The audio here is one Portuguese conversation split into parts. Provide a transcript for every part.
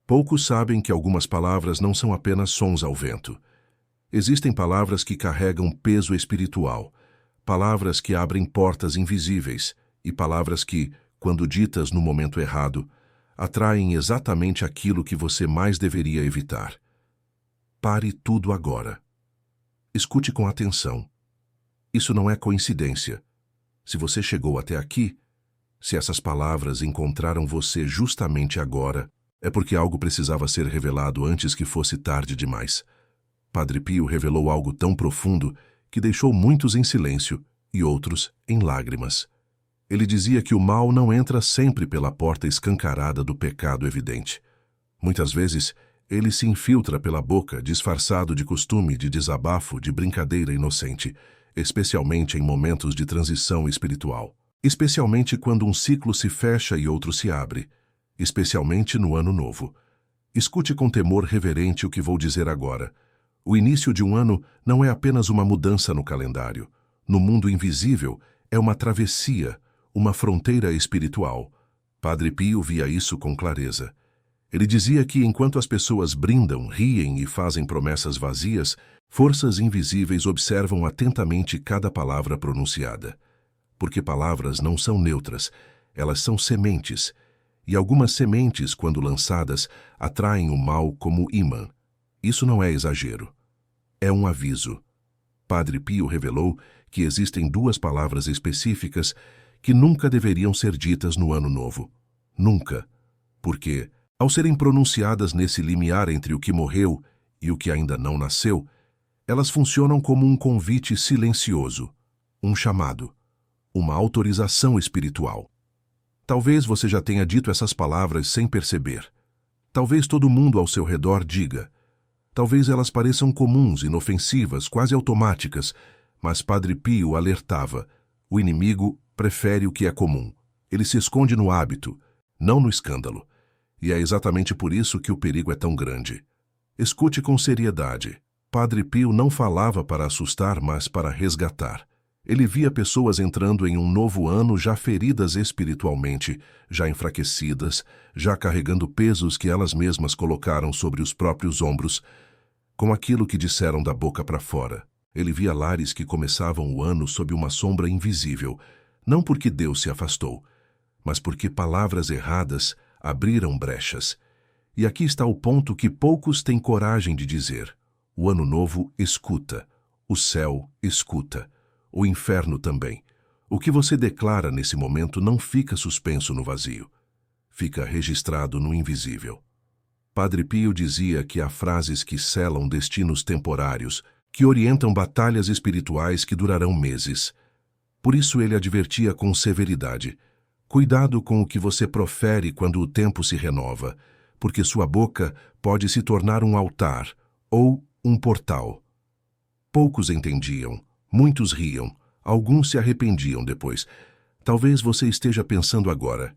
Poucos sabem que algumas palavras não são apenas sons ao vento. Existem palavras que carregam peso espiritual, palavras que abrem portas invisíveis e palavras que, quando ditas no momento errado, atraem exatamente aquilo que você mais deveria evitar. Pare tudo agora. Escute com atenção. Isso não é coincidência. Se você chegou até aqui, se essas palavras encontraram você justamente agora, é porque algo precisava ser revelado antes que fosse tarde demais. Padre Pio revelou algo tão profundo que deixou muitos em silêncio e outros em lágrimas. Ele dizia que o mal não entra sempre pela porta escancarada do pecado evidente. Muitas vezes, ele se infiltra pela boca, disfarçado de costume, de desabafo, de brincadeira inocente, especialmente em momentos de transição espiritual. Especialmente quando um ciclo se fecha e outro se abre. Especialmente no Ano Novo. Escute com temor reverente o que vou dizer agora. O início de um ano não é apenas uma mudança no calendário. No mundo invisível, é uma travessia, uma fronteira espiritual. Padre Pio via isso com clareza. Ele dizia que enquanto as pessoas brindam, riem e fazem promessas vazias, forças invisíveis observam atentamente cada palavra pronunciada. Porque palavras não são neutras, elas são sementes, e algumas sementes, quando lançadas, atraem o mal como ímã. Isso não é exagero. É um aviso. Padre Pio revelou que existem duas palavras específicas que nunca deveriam ser ditas no Ano Novo. Nunca. Porque, ao serem pronunciadas nesse limiar entre o que morreu e o que ainda não nasceu, elas funcionam como um convite silencioso, um chamado, uma autorização espiritual. Talvez você já tenha dito essas palavras sem perceber. Talvez todo mundo ao seu redor diga. Talvez elas pareçam comuns, inofensivas, quase automáticas, mas Padre Pio alertava. O inimigo prefere o que é comum. Ele se esconde no hábito, não no escândalo. E é exatamente por isso que o perigo é tão grande. Escute com seriedade. Padre Pio não falava para assustar, mas para resgatar. Ele via pessoas entrando em um novo ano já feridas espiritualmente, já enfraquecidas, já carregando pesos que elas mesmas colocaram sobre os próprios ombros, com aquilo que disseram da boca para fora. Ele via lares que começavam o ano sob uma sombra invisível, não porque Deus se afastou, mas porque palavras erradas abriram brechas. E aqui está o ponto que poucos têm coragem de dizer. O Ano Novo escuta, o céu escuta, o inferno também. O que você declara nesse momento não fica suspenso no vazio. Fica registrado no invisível. Padre Pio dizia que há frases que selam destinos temporários, que orientam batalhas espirituais que durarão meses. Por isso ele advertia com severidade. Cuidado com o que você profere quando o tempo se renova, porque sua boca pode se tornar um altar ou um portal. Poucos entendiam, muitos riam, alguns se arrependiam depois. Talvez você esteja pensando agora,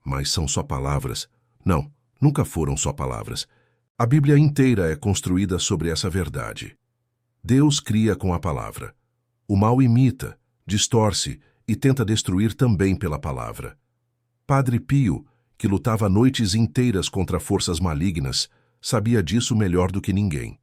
mas são só palavras. Não, nunca foram só palavras. A Bíblia inteira é construída sobre essa verdade. Deus cria com a palavra. O mal imita, distorce e tenta destruir também pela palavra. Padre Pio, que lutava noites inteiras contra forças malignas, sabia disso melhor do que ninguém.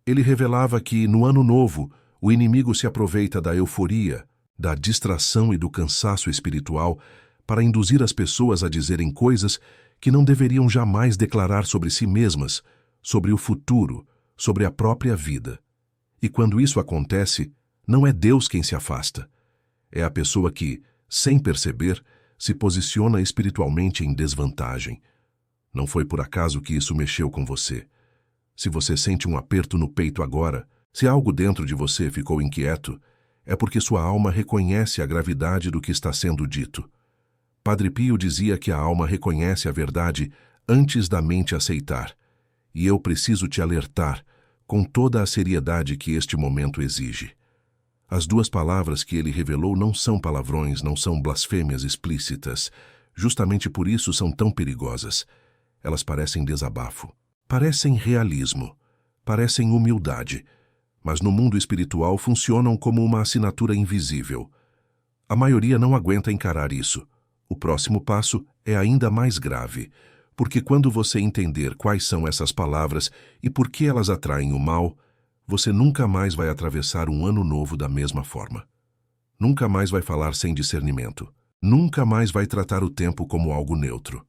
Ele revelava que, no Ano Novo, o inimigo se aproveita da euforia, da distração e do cansaço espiritual para induzir as pessoas a dizerem coisas que não deveriam jamais declarar sobre si mesmas, sobre o futuro, sobre a própria vida. E quando isso acontece, não é Deus quem se afasta. É a pessoa que, sem perceber, se posiciona espiritualmente em desvantagem. Não foi por acaso que isso mexeu com você. Se você sente um aperto no peito agora, se algo dentro de você ficou inquieto, é porque sua alma reconhece a gravidade do que está sendo dito. Padre Pio dizia que a alma reconhece a verdade antes da mente aceitar. E eu preciso te alertar, com toda a seriedade que este momento exige. As duas palavras que ele revelou não são palavrões, não são blasfêmias explícitas. Justamente por isso são tão perigosas. Elas parecem desabafo, parecem realismo, parecem humildade, mas no mundo espiritual funcionam como uma assinatura invisível. A maioria não aguenta encarar isso. O próximo passo é ainda mais grave, Porque quando você entender quais são essas palavras e por que elas atraem o mal, você nunca mais vai atravessar um ano novo da mesma forma. Nunca mais vai falar sem discernimento. Nunca mais vai tratar o tempo como algo neutro.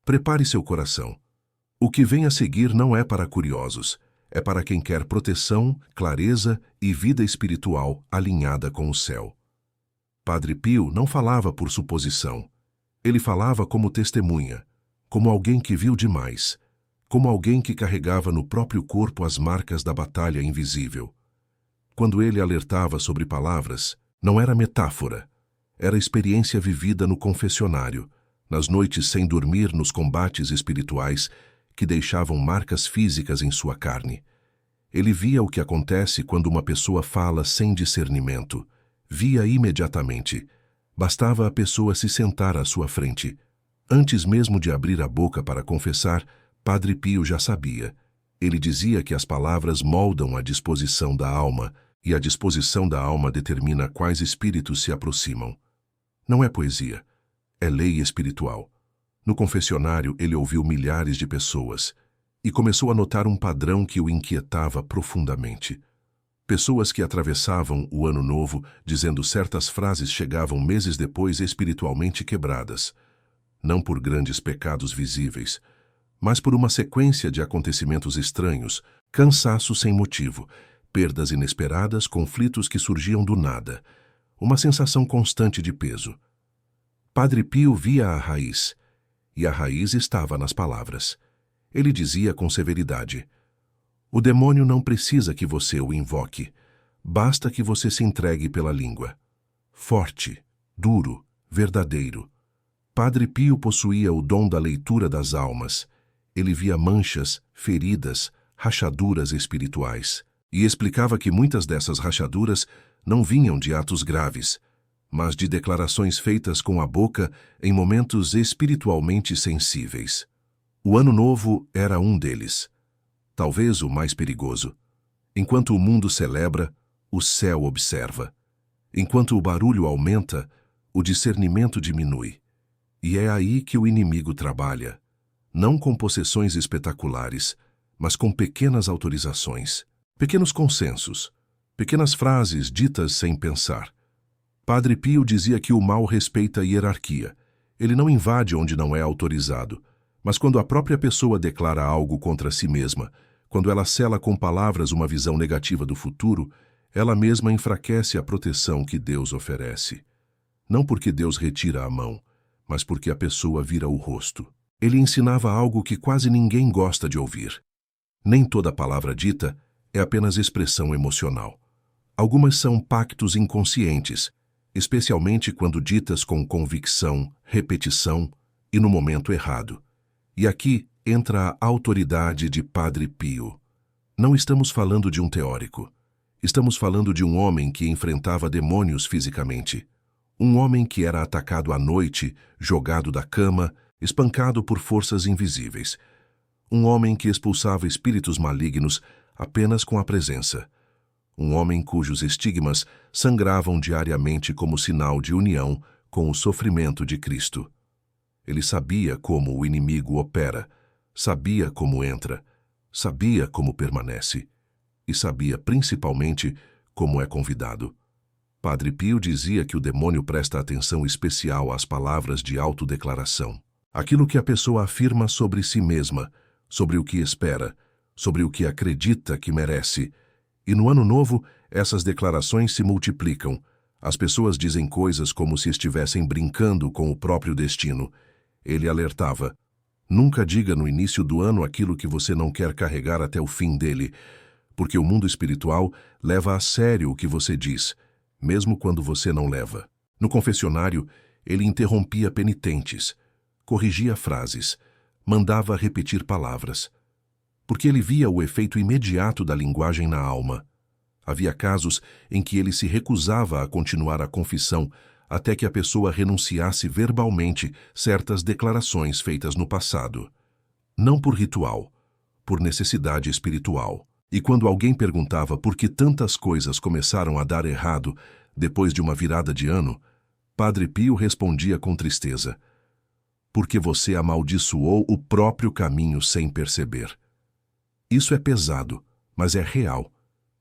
Prepare seu coração. O que vem a seguir não é para curiosos, é para quem quer proteção, clareza e vida espiritual alinhada com o céu. Padre Pio não falava por suposição. Ele falava como testemunha, como alguém que viu demais, como alguém que carregava no próprio corpo as marcas da batalha invisível. Quando ele alertava sobre palavras, não era metáfora, era experiência vivida no confessionário, nas noites sem dormir, nos combates espirituais que deixavam marcas físicas em sua carne. Ele via o que acontece quando uma pessoa fala sem discernimento. Via imediatamente. Bastava a pessoa se sentar à sua frente. Antes mesmo de abrir a boca para confessar, Padre Pio já sabia. Ele dizia que as palavras moldam a disposição da alma, e a disposição da alma determina quais espíritos se aproximam. Não é poesia, é lei espiritual. No confessionário, ele ouviu milhares de pessoas e começou a notar um padrão que o inquietava profundamente. Pessoas que atravessavam o ano novo dizendo certas frases chegavam meses depois espiritualmente quebradas, não por grandes pecados visíveis, mas por uma sequência de acontecimentos estranhos, cansaço sem motivo, perdas inesperadas, conflitos que surgiam do nada, uma sensação constante de peso. Padre Pio via a raiz, e a raiz estava nas palavras. Ele dizia com severidade: o demônio não precisa que você o invoque, basta que você se entregue pela língua. Forte, duro, verdadeiro. Padre Pio possuía o dom da leitura das almas. Ele via manchas, feridas, rachaduras espirituais, e explicava que muitas dessas rachaduras não vinham de atos graves, mas de declarações feitas com a boca em momentos espiritualmente sensíveis. O Ano Novo era um deles, talvez o mais perigoso. Enquanto o mundo celebra, o céu observa. Enquanto o barulho aumenta, o discernimento diminui. E é aí que o inimigo trabalha, não com possessões espetaculares, mas com pequenas autorizações, pequenos consensos, pequenas frases ditas sem pensar. Padre Pio dizia que o mal respeita a hierarquia. Ele não invade onde não é autorizado. Mas quando a própria pessoa declara algo contra si mesma, quando ela sela com palavras uma visão negativa do futuro, ela mesma enfraquece a proteção que Deus oferece. Não porque Deus retira a mão, mas porque a pessoa vira o rosto. Ele ensinava algo que quase ninguém gosta de ouvir. Nem toda palavra dita é apenas expressão emocional. Algumas são pactos inconscientes, especialmente quando ditas com convicção, repetição e no momento errado. E aqui entra a autoridade de Padre Pio. Não estamos falando de um teórico. Estamos falando de um homem que enfrentava demônios fisicamente. Um homem que era atacado à noite, jogado da cama, espancado por forças invisíveis. Um homem que expulsava espíritos malignos apenas com a presença. Um homem cujos estigmas sangravam diariamente como sinal de união com o sofrimento de Cristo. Ele sabia como o inimigo opera, sabia como entra, sabia como permanece e sabia principalmente como é convidado. Padre Pio dizia que o demônio presta atenção especial às palavras de autodeclaração. Aquilo que a pessoa afirma sobre si mesma, sobre o que espera, sobre o que acredita que merece. E no Ano Novo, essas declarações se multiplicam. As pessoas dizem coisas como se estivessem brincando com o próprio destino. Ele alertava: nunca diga no início do ano aquilo que você não quer carregar até o fim dele, porque o mundo espiritual leva a sério o que você diz, mesmo quando você não leva. No confessionário, ele interrompia penitentes, corrigia frases, mandava repetir palavras, porque ele via o efeito imediato da linguagem na alma. Havia casos em que ele se recusava a continuar a confissão até que a pessoa renunciasse verbalmente certas declarações feitas no passado. Não por ritual, por necessidade espiritual. E quando alguém perguntava por que tantas coisas começaram a dar errado depois de uma virada de ano, Padre Pio respondia com tristeza: porque você amaldiçoou o próprio caminho sem perceber. Isso é pesado, mas é real.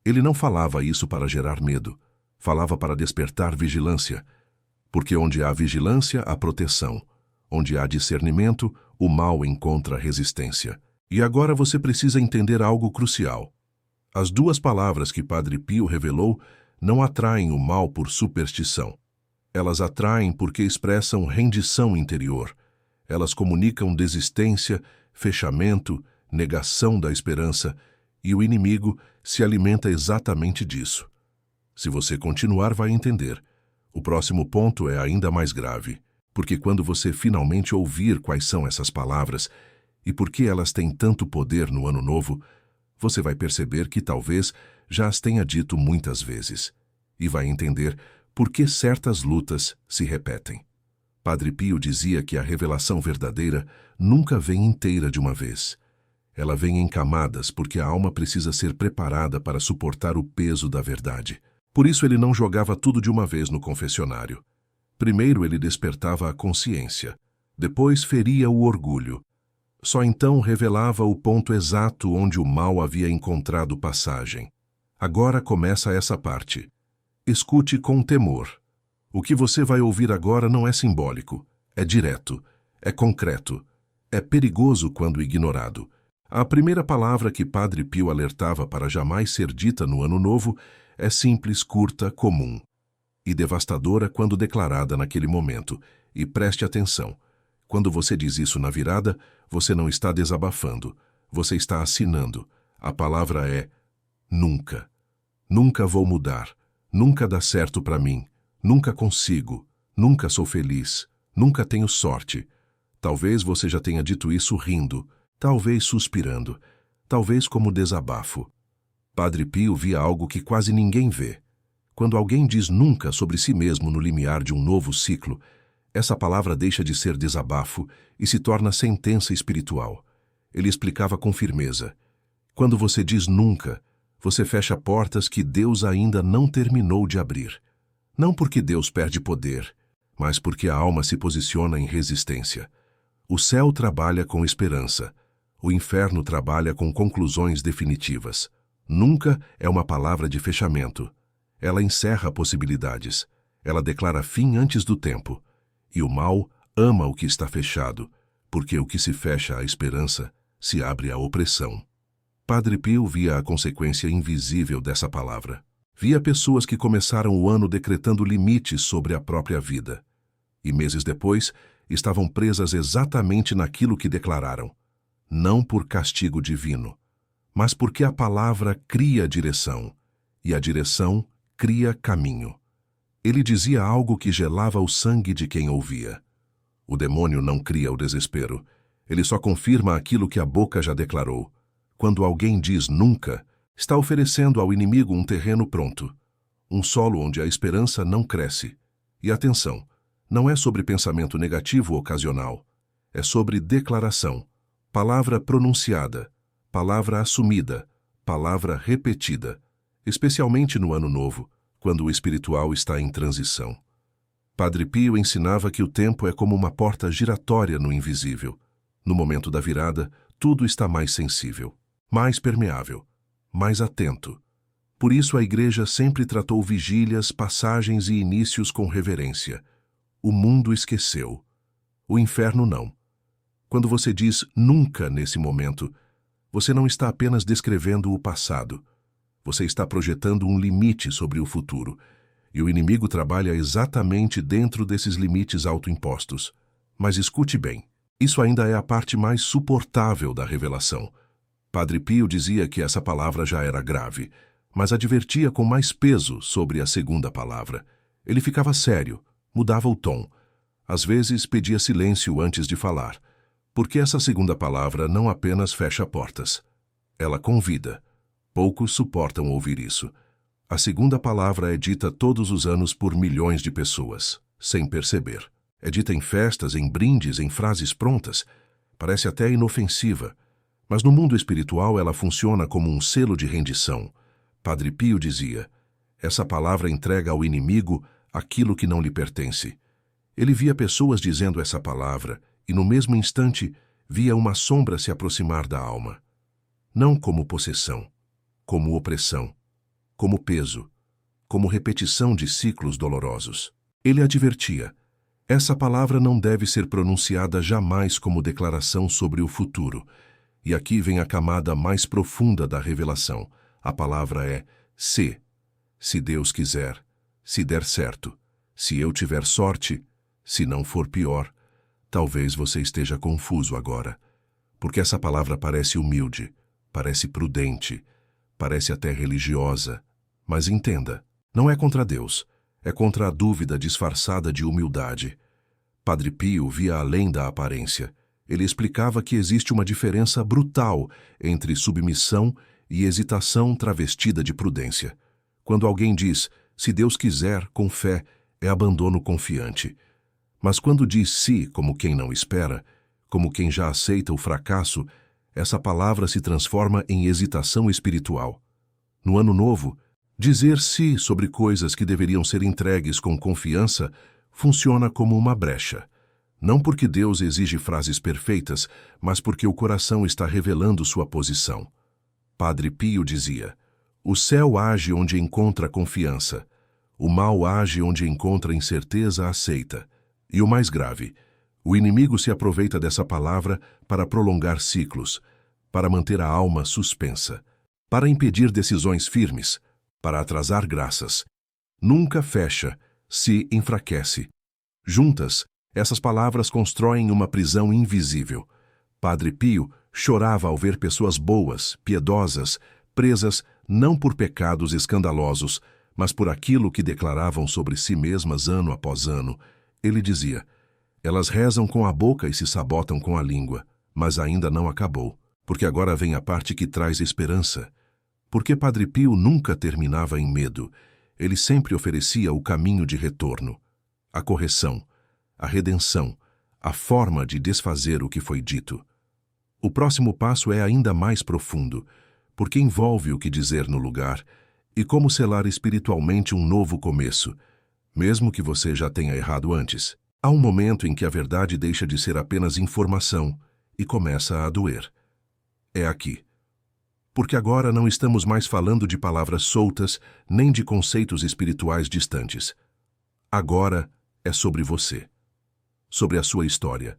Ele não falava isso para gerar medo, falava para despertar vigilância, porque onde há vigilância, há proteção. Onde há discernimento, o mal encontra resistência. E agora você precisa entender algo crucial. As duas palavras que Padre Pio revelou não atraem o mal por superstição. Elas atraem porque expressam rendição interior. Elas comunicam desistência, fechamento, negação da esperança, e o inimigo se alimenta exatamente disso. Se você continuar, vai entender. O próximo ponto é ainda mais grave, porque quando você finalmente ouvir quais são essas palavras e por que elas têm tanto poder no Ano Novo, você vai perceber que talvez já as tenha dito muitas vezes, e vai entender por que certas lutas se repetem. Padre Pio dizia que a revelação verdadeira nunca vem inteira de uma vez. Ela vem em camadas porque a alma precisa ser preparada para suportar o peso da verdade. Por isso ele não jogava tudo de uma vez no confessionário. Primeiro ele despertava a consciência, depois feria o orgulho. Só então revelava o ponto exato onde o mal havia encontrado passagem. Agora começa essa parte. Escute com temor. O que você vai ouvir agora não é simbólico, é direto, é concreto, é perigoso quando ignorado. A primeira palavra que Padre Pio alertava para jamais ser dita no Ano Novo é simples, curta, comum e devastadora quando declarada naquele momento. E preste atenção, quando você diz isso na virada, você não está desabafando, você está assinando. A palavra é nunca. Nunca vou mudar, nunca dá certo para mim, nunca consigo, nunca sou feliz, nunca tenho sorte. Talvez você já tenha dito isso rindo, talvez suspirando, talvez como desabafo. Padre Pio via algo que quase ninguém vê. Quando alguém diz nunca sobre si mesmo no limiar de um novo ciclo, essa palavra deixa de ser desabafo e se torna sentença espiritual. Ele explicava com firmeza. Quando você diz nunca, você fecha portas que Deus ainda não terminou de abrir. Não porque Deus perde poder, mas porque a alma se posiciona em resistência. O céu trabalha com esperança. O inferno trabalha com conclusões definitivas. Nunca é uma palavra de fechamento. Ela encerra possibilidades. Ela declara fim antes do tempo. E o mal ama o que está fechado, porque o que se fecha à esperança se abre à opressão. Padre Pio via a consequência invisível dessa palavra. Via pessoas que começaram o ano decretando limites sobre a própria vida. E meses depois, estavam presas exatamente naquilo que declararam. Não por castigo divino, mas porque a palavra cria direção, e a direção cria caminho. Ele dizia algo que gelava o sangue de quem ouvia. O demônio não cria o desespero, ele só confirma aquilo que a boca já declarou. Quando alguém diz nunca, está oferecendo ao inimigo um terreno pronto, um solo onde a esperança não cresce. E atenção, não é sobre pensamento negativo ocasional, é sobre declaração, palavra pronunciada, palavra assumida, palavra repetida, especialmente no Ano Novo, quando o espiritual está em transição. Padre Pio ensinava que o tempo é como uma porta giratória no invisível. No momento da virada, tudo está mais sensível, mais permeável, mais atento. Por isso a Igreja sempre tratou vigílias, passagens e inícios com reverência. O mundo esqueceu. O inferno não. Quando você diz nunca nesse momento, você não está apenas descrevendo o passado. Você está projetando um limite sobre o futuro. E o inimigo trabalha exatamente dentro desses limites autoimpostos. Mas escute bem, isso ainda é a parte mais suportável da revelação. Padre Pio dizia que essa palavra já era grave, mas advertia com mais peso sobre a segunda palavra. Ele ficava sério, mudava o tom. Às vezes pedia silêncio antes de falar, porque essa segunda palavra não apenas fecha portas. Ela convida. Poucos suportam ouvir isso. A segunda palavra é dita todos os anos por milhões de pessoas, sem perceber. É dita em festas, em brindes, em frases prontas. Parece até inofensiva. Mas no mundo espiritual ela funciona como um selo de rendição. Padre Pio dizia, essa palavra entrega ao inimigo aquilo que não lhe pertence. Ele via pessoas dizendo essa palavra e no mesmo instante via uma sombra se aproximar da alma. Não como possessão, como opressão, como peso, como repetição de ciclos dolorosos. Ele advertia: essa palavra não deve ser pronunciada jamais como declaração sobre o futuro. E aqui vem a camada mais profunda da revelação. A palavra é se Deus quiser, se der certo, se eu tiver sorte, se não for pior. Talvez você esteja confuso agora, porque essa palavra parece humilde, parece prudente, parece até religiosa. Mas entenda, não é contra Deus, é contra a dúvida disfarçada de humildade. Padre Pio via além da aparência. Ele explicava que existe uma diferença brutal entre submissão e hesitação travestida de prudência. Quando alguém diz, se Deus quiser, com fé, é abandono confiante. Mas quando diz sim como quem não espera, como quem já aceita o fracasso, essa palavra se transforma em hesitação espiritual. No Ano Novo, dizer sim sobre coisas que deveriam ser entregues com confiança funciona como uma brecha. Não porque Deus exige frases perfeitas, mas porque o coração está revelando sua posição. Padre Pio dizia: o céu age onde encontra confiança, o mal age onde encontra incerteza aceita. E o mais grave, o inimigo se aproveita dessa palavra para prolongar ciclos, para manter a alma suspensa, para impedir decisões firmes, para atrasar graças. Nunca fecha, se enfraquece. Juntas, essas palavras constroem uma prisão invisível. Padre Pio chorava ao ver pessoas boas, piedosas, presas não por pecados escandalosos, mas por aquilo que declaravam sobre si mesmas ano após ano. Ele dizia: elas rezam com a boca e se sabotam com a língua, mas ainda não acabou, porque agora vem a parte que traz esperança. Porque Padre Pio nunca terminava em medo, ele sempre oferecia o caminho de retorno, a correção, a redenção, a forma de desfazer o que foi dito. O próximo passo é ainda mais profundo, porque envolve o que dizer no lugar e como selar espiritualmente um novo começo, mesmo que você já tenha errado antes. Há um momento em que a verdade deixa de ser apenas informação e começa a doer. É aqui. Porque agora não estamos mais falando de palavras soltas nem de conceitos espirituais distantes. Agora é sobre você, sobre a sua história,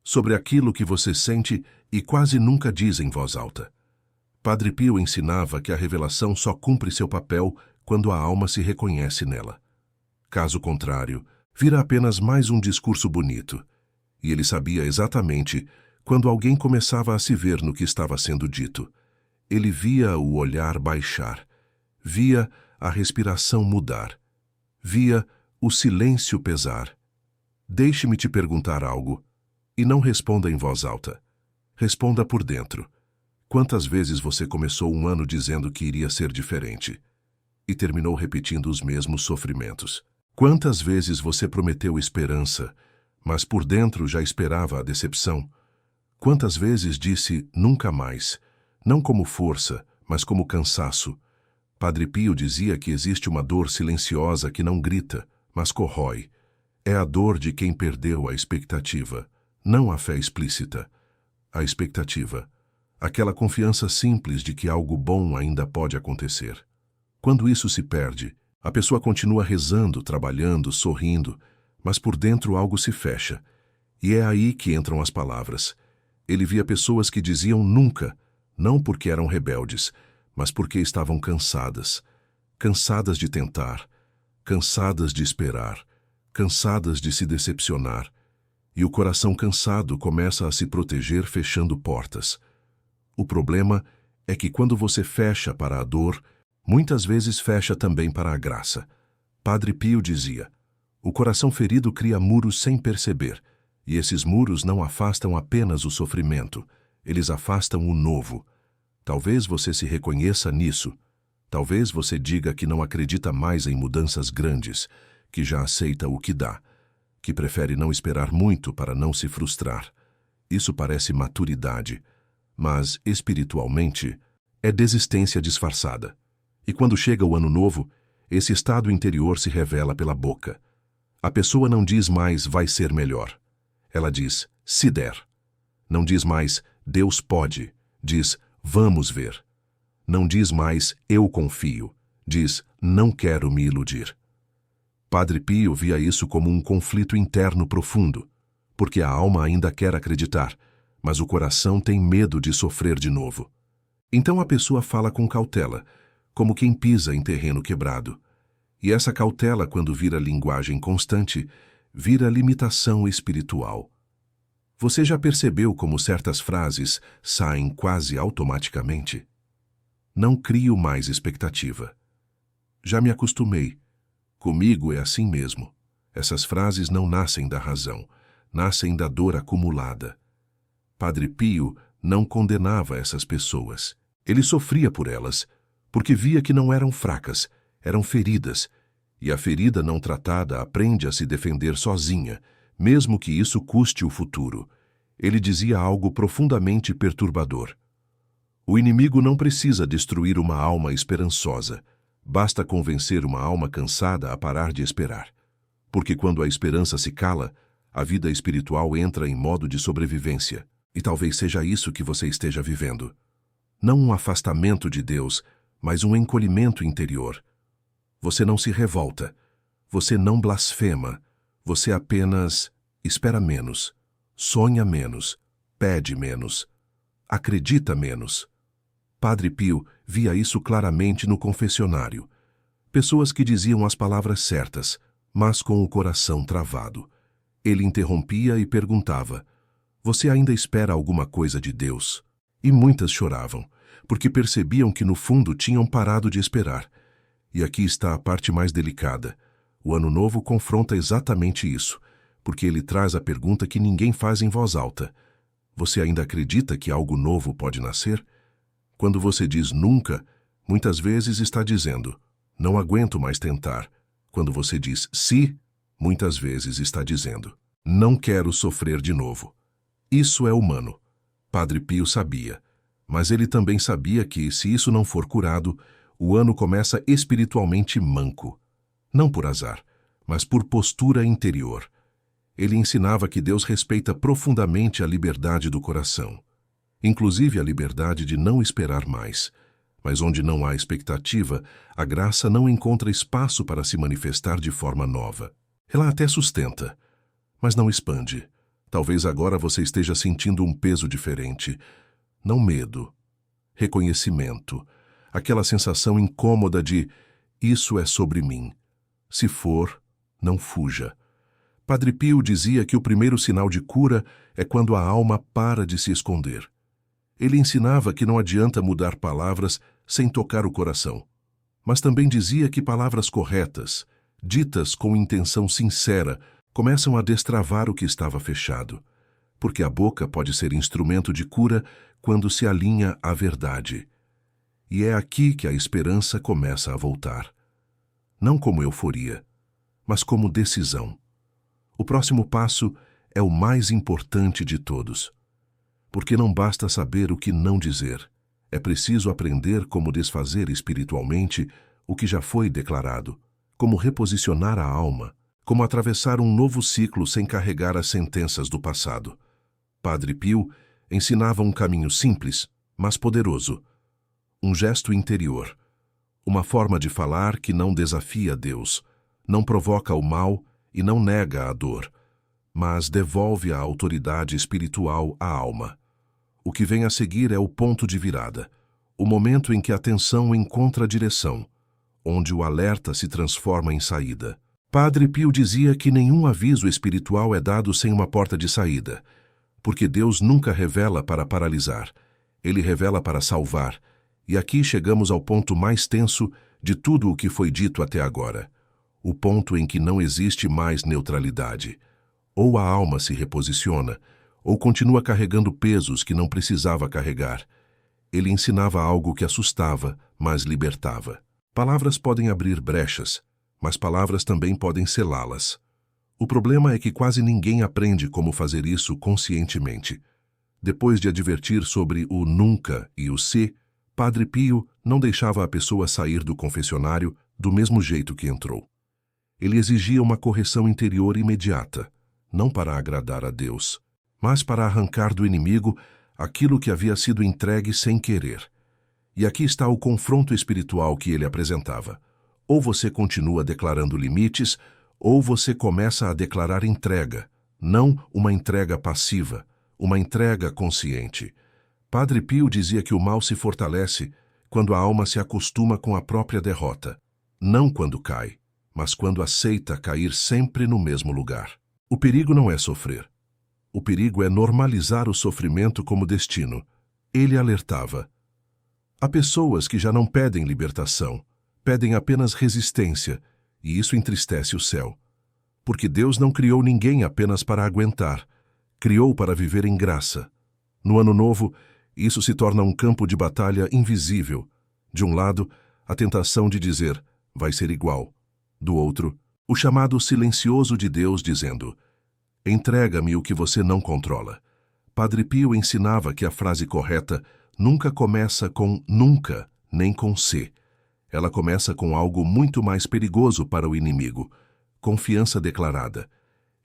sobre aquilo que você sente e quase nunca diz em voz alta. Padre Pio ensinava que a revelação só cumpre seu papel quando a alma se reconhece nela. Caso contrário, vira apenas mais um discurso bonito. E ele sabia exatamente quando alguém começava a se ver no que estava sendo dito. Ele via o olhar baixar, via a respiração mudar, via o silêncio pesar. Deixe-me te perguntar algo, e não responda em voz alta. Responda por dentro. Quantas vezes você começou um ano dizendo que iria ser diferente e terminou repetindo os mesmos sofrimentos? Quantas vezes você prometeu esperança, mas por dentro já esperava a decepção? Quantas vezes disse nunca mais, não como força, mas como cansaço? Padre Pio dizia que existe uma dor silenciosa que não grita, mas corrói. É a dor de quem perdeu a expectativa, não a fé explícita. A expectativa, aquela confiança simples de que algo bom ainda pode acontecer. Quando isso se perde, a pessoa continua rezando, trabalhando, sorrindo, mas por dentro algo se fecha. E é aí que entram as palavras. Ele via pessoas que diziam nunca, não porque eram rebeldes, mas porque estavam cansadas. Cansadas de tentar, cansadas de esperar, cansadas de se decepcionar. E o coração cansado começa a se proteger fechando portas. O problema é que quando você fecha para a dor, muitas vezes fecha também para a graça. Padre Pio dizia: o coração ferido cria muros sem perceber, e esses muros não afastam apenas o sofrimento, eles afastam o novo. Talvez você se reconheça nisso. Talvez você diga que não acredita mais em mudanças grandes, que já aceita o que dá, que prefere não esperar muito para não se frustrar. Isso parece maturidade, mas, espiritualmente, é desistência disfarçada. E quando chega o Ano Novo, esse estado interior se revela pela boca. A pessoa não diz mais vai ser melhor. Ela diz se der. Não diz mais, Deus pode. Diz, vamos ver. Não diz mais, eu confio. Diz, não quero me iludir. Padre Pio via isso como um conflito interno profundo, porque a alma ainda quer acreditar, mas o coração tem medo de sofrer de novo. Então a pessoa fala com cautela, como quem pisa em terreno quebrado. E essa cautela, quando vira linguagem constante, vira limitação espiritual. Você já percebeu como certas frases saem quase automaticamente? Não crio mais expectativa. Já me acostumei. Comigo é assim mesmo. Essas frases não nascem da razão, nascem da dor acumulada. Padre Pio não condenava essas pessoas. Ele sofria por elas, porque via que não eram fracas, eram feridas, e a ferida não tratada aprende a se defender sozinha, mesmo que isso custe o futuro. Ele dizia algo profundamente perturbador. O inimigo não precisa destruir uma alma esperançosa. Basta convencer uma alma cansada a parar de esperar. Porque quando a esperança se cala, a vida espiritual entra em modo de sobrevivência. E talvez seja isso que você esteja vivendo. Não um afastamento de Deus, mas um encolhimento interior. Você não se revolta. Você não blasfema. Você apenas espera menos, sonha menos, pede menos, acredita menos. Padre Pio via isso claramente no confessionário. Pessoas que diziam as palavras certas, mas com o coração travado. Ele interrompia e perguntava, você ainda espera alguma coisa de Deus? E muitas choravam, porque percebiam que no fundo tinham parado de esperar. E aqui está a parte mais delicada. O Ano Novo confronta exatamente isso, porque ele traz a pergunta que ninguém faz em voz alta. Você ainda acredita que algo novo pode nascer? Quando você diz nunca, muitas vezes está dizendo, não aguento mais tentar. Quando você diz sim, muitas vezes está dizendo, não quero sofrer de novo. Isso é humano. Padre Pio sabia, mas ele também sabia que, se isso não for curado, o ano começa espiritualmente manco. Não por azar, mas por postura interior. Ele ensinava que Deus respeita profundamente a liberdade do coração, inclusive a liberdade de não esperar mais. Mas onde não há expectativa, a graça não encontra espaço para se manifestar de forma nova. Ela até sustenta, mas não expande. Talvez agora você esteja sentindo um peso diferente. Não medo, reconhecimento, aquela sensação incômoda de isso é sobre mim. Se for, não fuja. Padre Pio dizia que o primeiro sinal de cura é quando a alma para de se esconder. Ele ensinava que não adianta mudar palavras sem tocar o coração. Mas também dizia que palavras corretas, ditas com intenção sincera, começam a destravar o que estava fechado. Porque a boca pode ser instrumento de cura quando se alinha à verdade. E é aqui que a esperança começa a voltar. Não como euforia, mas como decisão. O próximo passo é o mais importante de todos. Porque não basta saber o que não dizer. É preciso aprender como desfazer espiritualmente o que já foi declarado, como reposicionar a alma, como atravessar um novo ciclo sem carregar as sentenças do passado. Padre Pio ensinava um caminho simples, mas poderoso. Um gesto interior. Uma forma de falar que não desafia Deus, não provoca o mal e não nega a dor, mas devolve a autoridade espiritual à alma. O que vem a seguir é o ponto de virada, o momento em que a atenção encontra direção, onde o alerta se transforma em saída. Padre Pio dizia que nenhum aviso espiritual é dado sem uma porta de saída, porque Deus nunca revela para paralisar, Ele revela para salvar, e aqui chegamos ao ponto mais tenso de tudo o que foi dito até agora, o ponto em que não existe mais neutralidade. Ou a alma se reposiciona, ou continua carregando pesos que não precisava carregar. Ele ensinava algo que assustava, mas libertava. Palavras podem abrir brechas, mas palavras também podem selá-las. O problema é que quase ninguém aprende como fazer isso conscientemente. Depois de advertir sobre o nunca e o se, Padre Pio não deixava a pessoa sair do confessionário do mesmo jeito que entrou. Ele exigia uma correção interior imediata, não para agradar a Deus, mas para arrancar do inimigo aquilo que havia sido entregue sem querer. E aqui está o confronto espiritual que ele apresentava. Ou você continua declarando limites, ou você começa a declarar entrega, não uma entrega passiva, uma entrega consciente. Padre Pio dizia que o mal se fortalece quando a alma se acostuma com a própria derrota, não quando cai, mas quando aceita cair sempre no mesmo lugar. O perigo não é sofrer. O perigo é normalizar o sofrimento como destino. Ele alertava: há pessoas que já não pedem libertação, pedem apenas resistência, e isso entristece o céu. Porque Deus não criou ninguém apenas para aguentar, criou para viver em graça. No Ano Novo, isso se torna um campo de batalha invisível. De um lado, a tentação de dizer, vai ser igual. Do outro, o chamado silencioso de Deus dizendo, entrega-me o que você não controla. Padre Pio ensinava que a frase correta nunca começa com nunca, nem com se. Ela começa com algo muito mais perigoso para o inimigo, confiança declarada.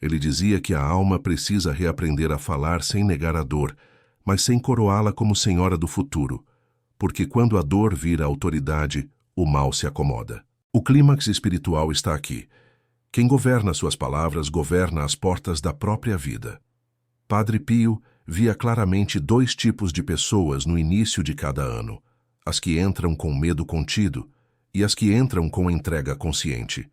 Ele dizia que a alma precisa reaprender a falar sem negar a dor, mas sem coroá-la como senhora do futuro, porque quando a dor vira autoridade, o mal se acomoda. O clímax espiritual está aqui. Quem governa suas palavras governa as portas da própria vida. Padre Pio via claramente dois tipos de pessoas no início de cada ano: as que entram com medo contido e as que entram com entrega consciente.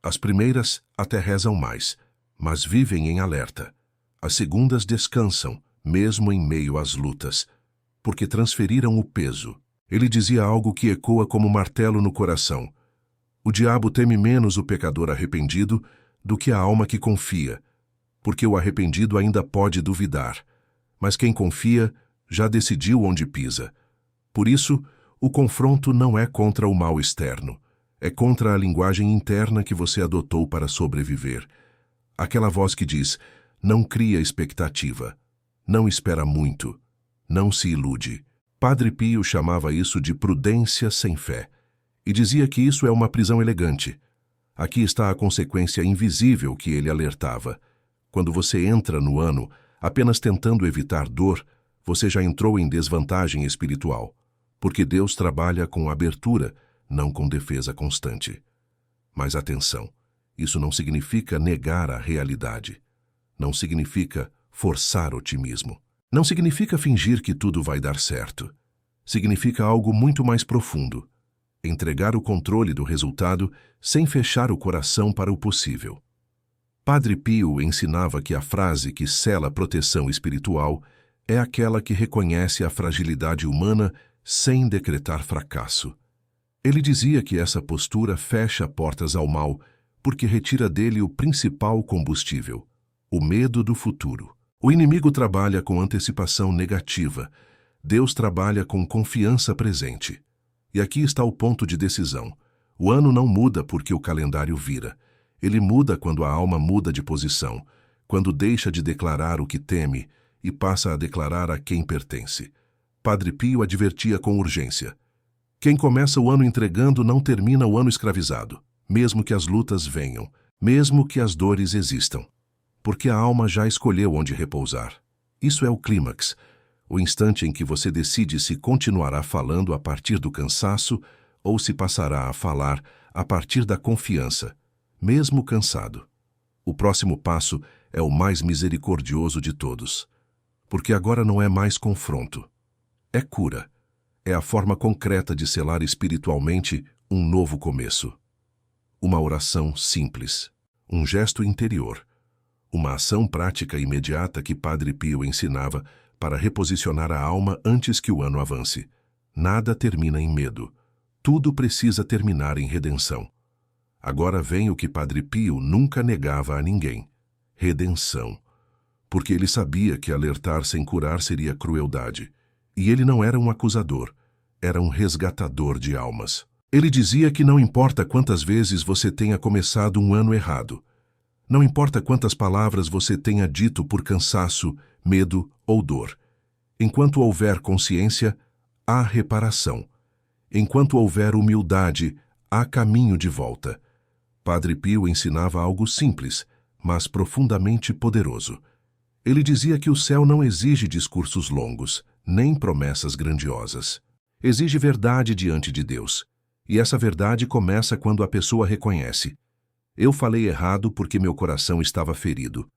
As primeiras até rezam mais, mas vivem em alerta. As segundas descansam, mesmo em meio às lutas, porque transferiram o peso. Ele dizia algo que ecoa como martelo no coração. O diabo teme menos o pecador arrependido do que a alma que confia, porque o arrependido ainda pode duvidar, mas quem confia já decidiu onde pisa. Por isso, o confronto não é contra o mal externo, é contra a linguagem interna que você adotou para sobreviver. Aquela voz que diz, não cria expectativa, não espera muito, não se ilude. Padre Pio chamava isso de prudência sem fé, e dizia que isso é uma prisão elegante. Aqui está a consequência invisível que ele alertava. Quando você entra no ano apenas tentando evitar dor, você já entrou em desvantagem espiritual, porque Deus trabalha com abertura, não com defesa constante. Mas atenção, isso não significa negar a realidade. Não significa forçar otimismo. Não significa fingir que tudo vai dar certo. Significa algo muito mais profundo. Entregar o controle do resultado sem fechar o coração para o possível. Padre Pio ensinava que a frase que sela a proteção espiritual é aquela que reconhece a fragilidade humana sem decretar fracasso. Ele dizia que essa postura fecha portas ao mal porque retira dele o principal combustível, o medo do futuro. O inimigo trabalha com antecipação negativa, Deus trabalha com confiança presente. E aqui está o ponto de decisão. O ano não muda porque o calendário vira. Ele muda quando a alma muda de posição, quando deixa de declarar o que teme e passa a declarar a quem pertence. Padre Pio advertia com urgência. Quem começa o ano entregando não termina o ano escravizado, mesmo que as lutas venham, mesmo que as dores existam. Porque a alma já escolheu onde repousar. Isso é o clímax, o instante em que você decide se continuará falando a partir do cansaço ou se passará a falar a partir da confiança, mesmo cansado. O próximo passo é o mais misericordioso de todos, porque agora não é mais confronto. É cura. É a forma concreta de selar espiritualmente um novo começo. Uma oração simples, um gesto interior, uma ação prática imediata que Padre Pio ensinava para reposicionar a alma antes que o ano avance. Nada termina em medo. Tudo precisa terminar em redenção. Agora vem o que Padre Pio nunca negava a ninguém: redenção. Porque ele sabia que alertar sem curar seria crueldade. E ele não era um acusador, era um resgatador de almas. Ele dizia que não importa quantas vezes você tenha começado um ano errado, não importa quantas palavras você tenha dito por cansaço, medo ou dor. Enquanto houver consciência, há reparação. Enquanto houver humildade, há caminho de volta. Padre Pio ensinava algo simples, mas profundamente poderoso. Ele dizia que o céu não exige discursos longos, nem promessas grandiosas. Exige verdade diante de Deus. E essa verdade começa quando a pessoa reconhece: eu falei errado porque meu coração estava ferido.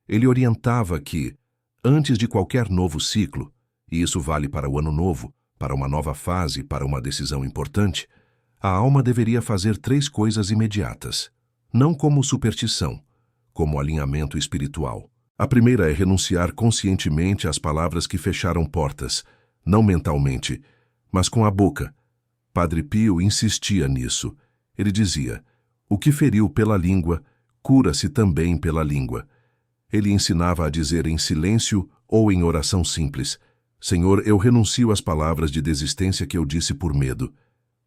Ele orientava que, antes de qualquer novo ciclo, e isso vale para o ano novo, para uma nova fase, para uma decisão importante, a alma deveria fazer 3 coisas imediatas, não como superstição, como alinhamento espiritual. A primeira é renunciar conscientemente às palavras que fecharam portas, não mentalmente, mas com a boca. Padre Pio insistia nisso. Ele dizia: o que feriu pela língua, cura-se também pela língua. Ele ensinava a dizer em silêncio ou em oração simples: Senhor, eu renuncio às palavras de desistência que eu disse por medo.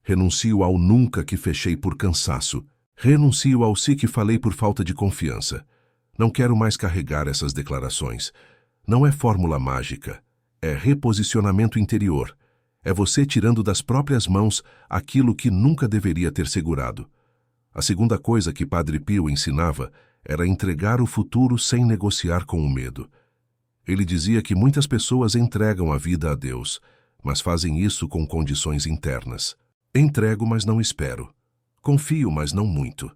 Renuncio ao nunca que fechei por cansaço. Renuncio ao sim que falei por falta de confiança. Não quero mais carregar essas declarações. Não é fórmula mágica. É reposicionamento interior. É você tirando das próprias mãos aquilo que nunca deveria ter segurado. A segunda coisa que Padre Pio ensinava era entregar o futuro sem negociar com o medo. Ele dizia que muitas pessoas entregam a vida a Deus, mas fazem isso com condições internas. Entrego, mas não espero. Confio, mas não muito.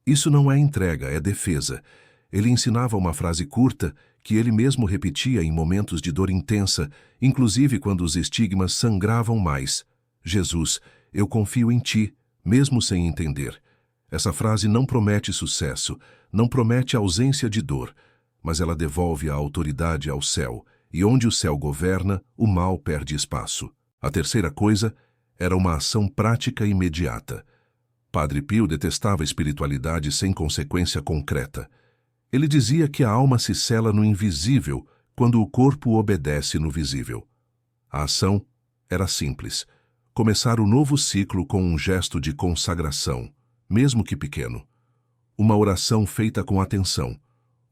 Isso não é entrega, é defesa. Ele ensinava uma frase curta que ele mesmo repetia em momentos de dor intensa, inclusive quando os estigmas sangravam mais. Jesus, eu confio em ti, mesmo sem entender. Essa frase não promete sucesso, não promete ausência de dor, mas ela devolve a autoridade ao céu, e onde o céu governa, o mal perde espaço. A terceira coisa era uma ação prática e imediata. Padre Pio detestava espiritualidade sem consequência concreta. Ele dizia que a alma se sela no invisível quando o corpo obedece no visível. A ação era simples: começar o novo ciclo com um gesto de consagração, mesmo que pequeno. Uma oração feita com atenção,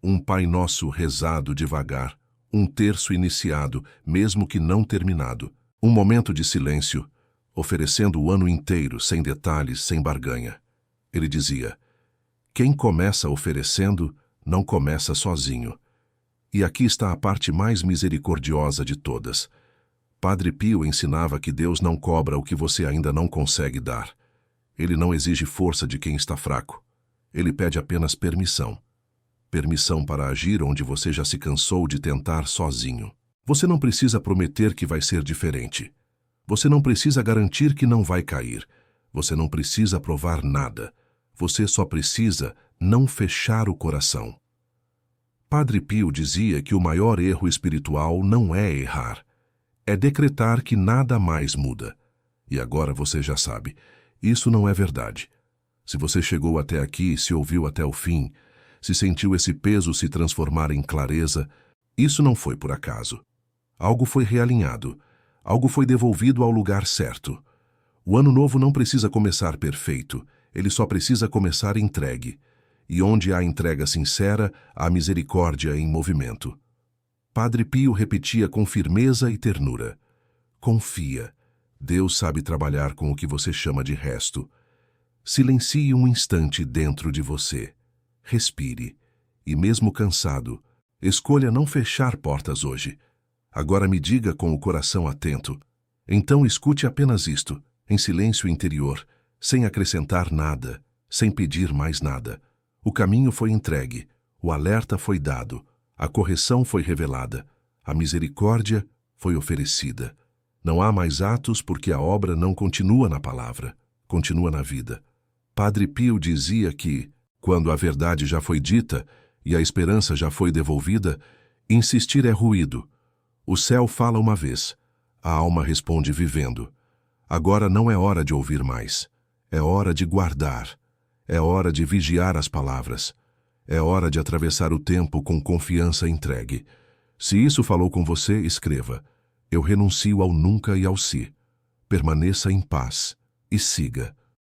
um Pai Nosso rezado devagar, um terço iniciado, mesmo que não terminado, um momento de silêncio, oferecendo o ano inteiro, sem detalhes, sem barganha. Ele dizia: quem começa oferecendo, não começa sozinho. E aqui está a parte mais misericordiosa de todas. Padre Pio ensinava que Deus não cobra o que você ainda não consegue dar. Ele não exige força de quem está fraco. Ele pede apenas permissão. Permissão para agir onde você já se cansou de tentar sozinho. Você não precisa prometer que vai ser diferente. Você não precisa garantir que não vai cair. Você não precisa provar nada. Você só precisa não fechar o coração. Padre Pio dizia que o maior erro espiritual não é errar. É decretar que nada mais muda. E agora você já sabe, isso não é verdade. Se você chegou até aqui, se ouviu até o fim, se sentiu esse peso se transformar em clareza, isso não foi por acaso. Algo foi realinhado. Algo foi devolvido ao lugar certo. O ano novo não precisa começar perfeito, ele só precisa começar entregue. E onde há entrega sincera, há misericórdia em movimento. Padre Pio repetia com firmeza e ternura: confia. Deus sabe trabalhar com o que você chama de resto. Silencie um instante dentro de você. Respire. E mesmo cansado, escolha não fechar portas hoje. Agora me diga com o coração atento. Então escute apenas isto, em silêncio interior, sem acrescentar nada, sem pedir mais nada. O caminho foi entregue, o alerta foi dado, a correção foi revelada, a misericórdia foi oferecida. Não há mais atos porque a obra não continua na palavra, continua na vida. Padre Pio dizia que, quando a verdade já foi dita e a esperança já foi devolvida, insistir é ruído. O céu fala uma vez, a alma responde vivendo. Agora não é hora de ouvir mais, é hora de guardar, é hora de vigiar as palavras, é hora de atravessar o tempo com confiança entregue. Se isso falou com você, escreva: eu renuncio ao nunca e ao si. Permaneça em paz e siga.